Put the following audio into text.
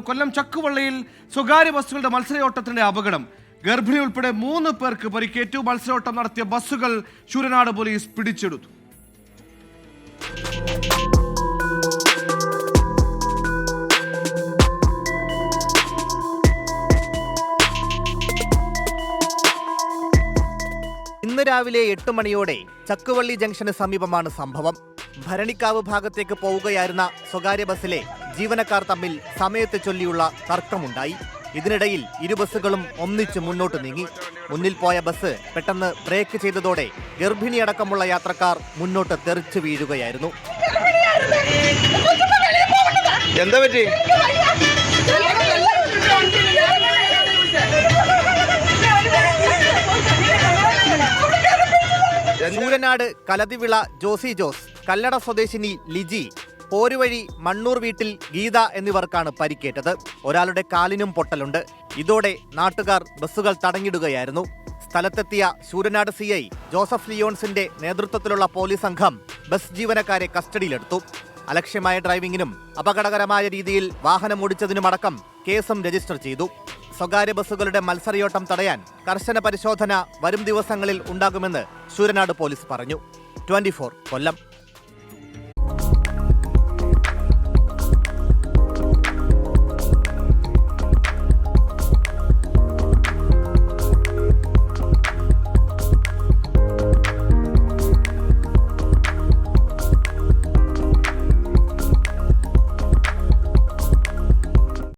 കൊല്ലം ചക്കുവള്ളിയിൽ സ്വകാര്യ ബസ്സുകളുടെ മത്സരയോട്ടത്തിന്റെ അപകടം. ഗർഭിണി ഉൾപ്പെടെ 3 പേർക്ക് പരിക്കേറ്റു. മത്സരയോട്ടം നടത്തിയ ബസ്സുകൾ ശൂരനാട് പോലീസ് പിടിച്ചെടുത്തു. ഇന്ന് രാവിലെ 8 മണിയോടെ ചക്കുവള്ളി ജംഗ്ഷന് സമീപമാണ് സംഭവം. ഭരണിക്കാവ് ഭാഗത്തേക്ക് പോവുകയായിരുന്ന സ്വകാര്യ ബസ്സിലെ ജീവനക്കാർ തമ്മിൽ സമയത്തെ ചൊല്ലിയുള്ള തർക്കമുണ്ടായി. ഇതിനിടയിൽ ഇരു ബസ്സുകളും ഒന്നിച്ച് മുന്നോട്ട് നീങ്ങി. മുന്നിൽ പോയ ബസ് പെട്ടെന്ന് ബ്രേക്ക് ചെയ്തതോടെ ഗർഭിണിയടക്കമുള്ള യാത്രക്കാർ മുന്നോട്ട് തെറിച്ചു വീഴുകയായിരുന്നു. എന്താ പറ്റി? ശൂരനാട് കലതിവിള ജോസി ജോസ്, കല്ലട സ്വദേശിനി ലിജി, പോരുവഴി മണ്ണൂർ വീട്ടിൽ ഗീത എന്നിവർക്കാണ് പരിക്കേറ്റത്. ഒരാളുടെ കാലിനും പൊട്ടലുണ്ട്. ഇതോടെ നാട്ടുകാർ ബസ്സുകൾ തടഞ്ഞിടുകയായിരുന്നു. സ്ഥലത്തെത്തിയ ശൂരനാട് CI ജോസഫ് ലിയോൺസിന്റെ നേതൃത്വത്തിലുള്ള പോലീസ് സംഘം ബസ് ജീവനക്കാരെ കസ്റ്റഡിയിലെടുത്തു. അലക്ഷ്യമായ ഡ്രൈവിംഗിനും അപകടകരമായ രീതിയിൽ വാഹനമോടിച്ചതിനുമടക്കം കേസും രജിസ്റ്റർ ചെയ്തു. സ്വകാര്യ ബസ്സുകളുടെ മത്സരയോട്ടം തടയാൻ കർശന പരിശോധന വരും ദിവസങ്ങളിൽ ഉണ്ടാകുമെന്ന് ശൂരനാട് പോലീസ് പറഞ്ഞു. 24 കൊല്ലം.